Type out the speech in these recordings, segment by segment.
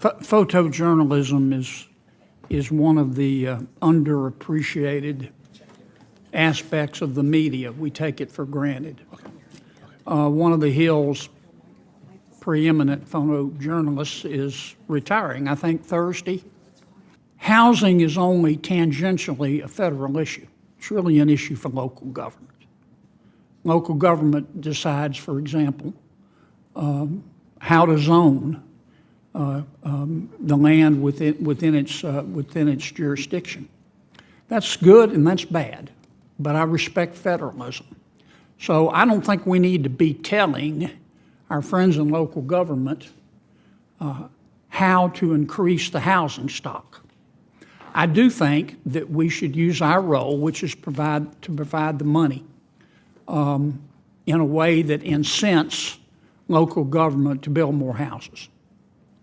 Photojournalism is one of the underappreciated aspects of the media. We take it for granted. One of the Hill's preeminent photojournalists is retiring, I think Thursday. Housing is only tangentially a federal issue. It's really an issue for local government. Local government decides, for example, how to zone the land within its jurisdiction. That's good and that's bad, but I respect federalism. So I don't think we need to be telling our friends in local government how to increase the housing stock. I do think that we should use our role, which is to provide the money in a way that incents local government to build more houses.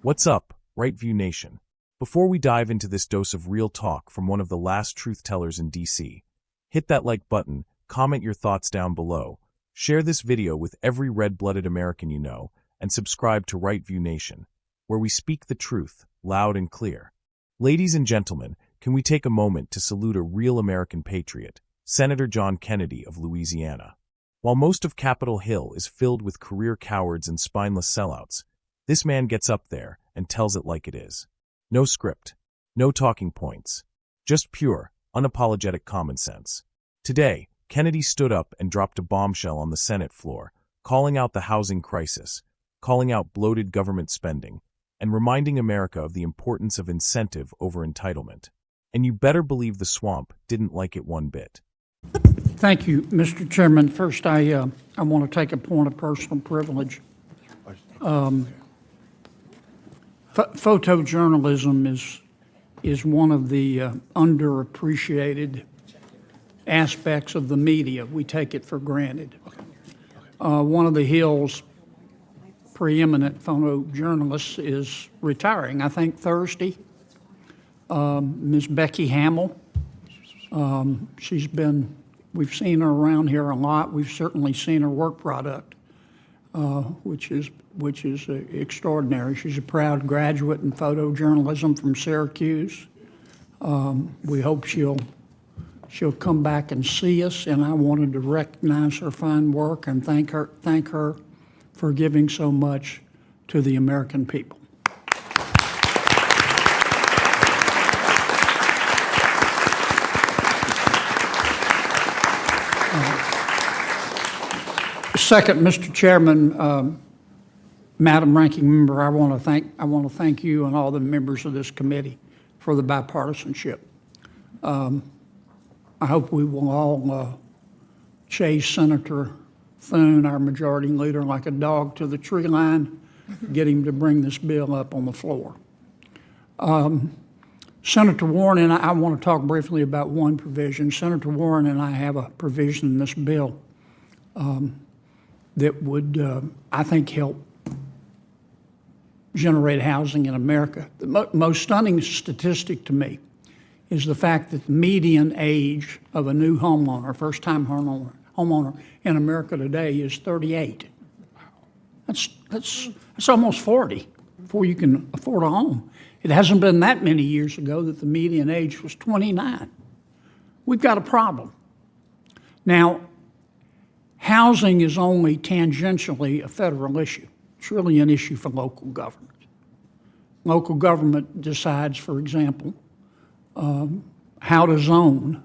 What's up, Right View Nation? Before we dive into this dose of real talk from one of the last truth tellers in DC, hit that like button, comment your thoughts down below, share this video with every red-blooded American you know, and subscribe to Right View Nation, where we speak the truth, loud and clear. Ladies and gentlemen, can we take a moment to salute a real American patriot, Senator John Kennedy of Louisiana? While most of Capitol Hill is filled with career cowards and spineless sellouts, this man gets up there and tells it like it is. No script, no talking points, just pure, unapologetic common sense. Today, Kennedy stood up and dropped a bombshell on the Senate floor, calling out the housing crisis, calling out bloated government spending, and reminding America of the importance of incentive over entitlement. And you better believe the swamp didn't like it one bit. Thank you, Mr. Chairman. First, I want to take a point of personal privilege. Photojournalism is one of the underappreciated aspects of the media. We take it for granted. One of the Hill's preeminent photojournalists is retiring, I think Thursday. Ms. Becky Hamill. We've seen her around here a lot. We've certainly seen her work product, which is extraordinary. She's a proud graduate in photojournalism from Syracuse. We hope she'll come back and see us, and I wanted to recognize her fine work and thank her for giving so much to the American people. Second, Mr. Chairman, Madam Ranking Member, I want to thank you and all the members of this committee for the bipartisanship. I hope we will all chase Senator Thune, our majority leader, like a dog to the tree line, get him to bring this bill up on the floor. Senator Warren and I want to talk briefly about one provision. Senator Warren and I have a provision in this bill that would, I think, help generate housing in America. The most stunning statistic to me is the fact that the median age of a new homeowner, first-time homeowner in America today is 38. That's almost 40 before you can afford a home. It hasn't been that many years ago that the median age was 29. We've got a problem. Now, housing is only tangentially a federal issue. It's really an issue for local government. Local government decides, for example, how to zone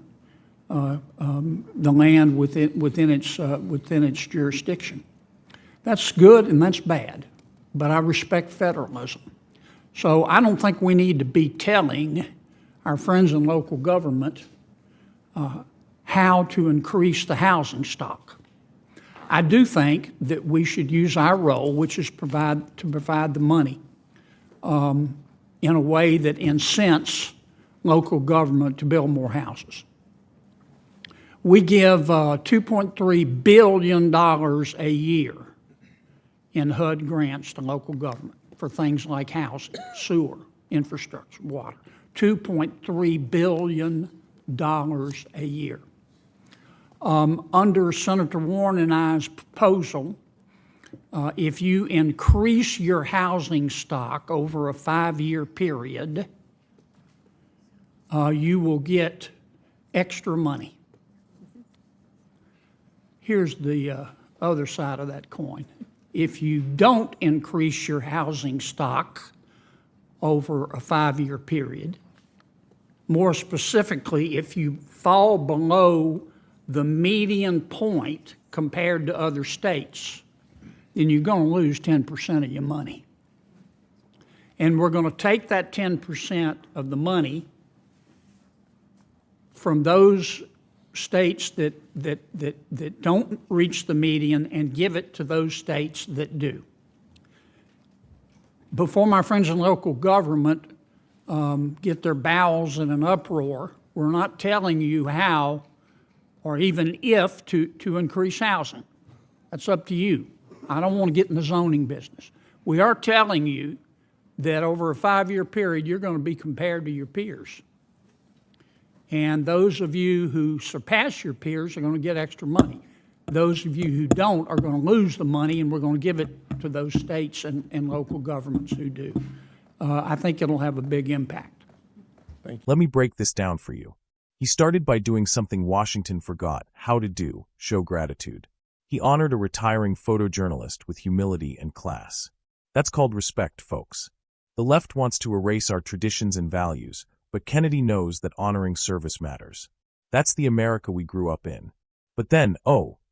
the land within its jurisdiction. That's good and that's bad, but I respect federalism. So I don't think we need to be telling our friends in local government how to increase the housing stock. I do think that we should use our role, which is to provide the money in a way that incents local government to build more houses. We give $2.3 billion a year in HUD grants to local government for things like housing, sewer, infrastructure, water. $2.3 billion a year. Under Senator Warren and I's proposal, If you increase your housing stock over a 5-year period, you will get extra money. Here's the other side of that coin. If you don't increase your housing stock over a 5-year period, more specifically, if you fall below the median point compared to other states, then you're going to lose 10% of your money. And we're going to take that 10% of the money from those states that don't reach the median and give it to those states that do. Before my friends in local government get their bowels in an uproar, we're not telling you how or even if to increase housing. That's up to you. I don't want to get in the zoning business. We are telling you that over a 5-year period, you're going to be compared to your peers. And those of you who surpass your peers are going to get extra money. Those of you who don't are going to lose the money, and we're going to give it to those states and local governments who do. I think it'll have a big impact. Let me break this down for you. He started by doing something Washington forgot how to do: show gratitude. He honored a retiring photojournalist with humility and class. That's called respect, folks. The left wants to erase our traditions and values, but Kennedy knows that honoring service matters. That's the America we grew up in. But then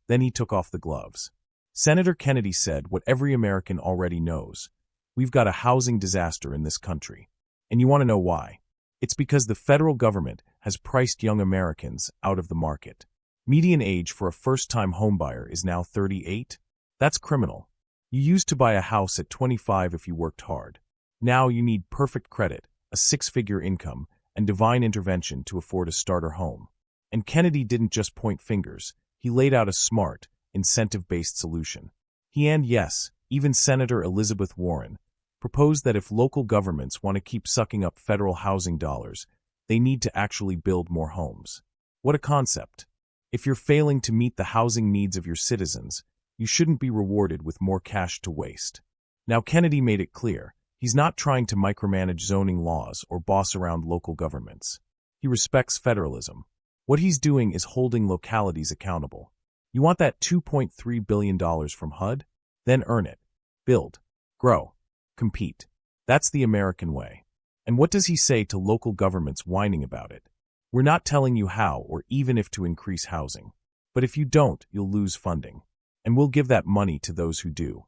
he took off the gloves. Senator Kennedy said what every American already knows. We've got a housing disaster in this country. And you want to know why? It's because the federal government has priced young Americans out of the market. Median age for a first-time homebuyer is now 38. That's criminal. You used to buy a house at 25 if you worked hard. Now you need perfect credit, a 6-figure income, and divine intervention to afford a starter home. And Kennedy didn't just point fingers. He laid out a smart, incentive-based solution. He and, yes, even Senator Elizabeth Warren, proposed that if local governments want to keep sucking up federal housing dollars, they need to actually build more homes. What a concept. If you're failing to meet the housing needs of your citizens, you shouldn't be rewarded with more cash to waste. Now, Kennedy made it clear. He's not trying to micromanage zoning laws or boss around local governments. He respects federalism. What he's doing is holding localities accountable. You want that $2.3 billion from HUD? Then earn it. Build. Grow. Compete. That's the American way. And what does he say to local governments whining about it? We're not telling you how or even if to increase housing. But if you don't, you'll lose funding. And we'll give that money to those who do.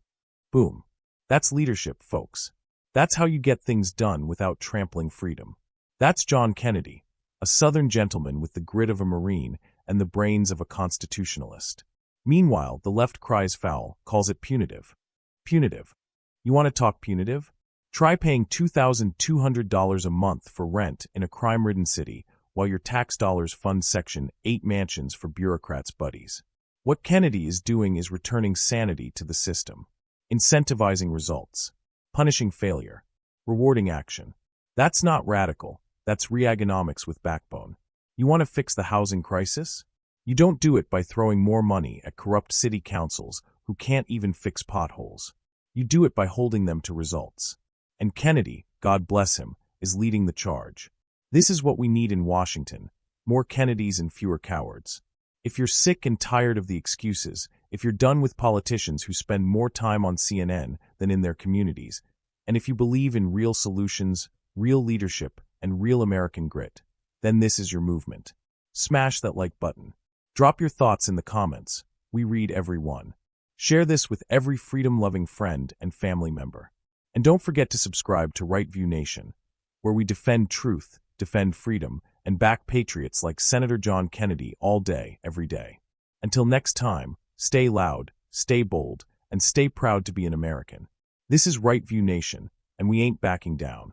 Boom. That's leadership, folks. That's how you get things done without trampling freedom. That's John Kennedy, a Southern gentleman with the grit of a Marine and the brains of a constitutionalist. Meanwhile, the left cries foul, calls it punitive. Punitive. You want to talk punitive? Try paying $2,200 a month for rent in a crime-ridden city while your tax dollars fund Section 8 mansions for bureaucrats' buddies. What Kennedy is doing is returning sanity to the system, incentivizing results, punishing failure, rewarding action. That's not radical. That's Reaganomics with backbone. You want to fix the housing crisis? You don't do it by throwing more money at corrupt city councils who can't even fix potholes. You do it by holding them to results. And Kennedy, God bless him, is leading the charge. This is what we need in Washington: more Kennedys and fewer cowards. If you're sick and tired of the excuses, if you're done with politicians who spend more time on CNN than in their communities, and if you believe in real solutions, real leadership, and real American grit, then this is your movement. Smash that like button. Drop your thoughts in the comments. We read every one. Share this with every freedom-loving friend and family member. And don't forget to subscribe to Right View Nation, where we defend truth, defend freedom, and back patriots like Senator John Kennedy all day, every day. Until next time, stay loud, stay bold, and stay proud to be an American. This is Right View Nation, and we ain't backing down.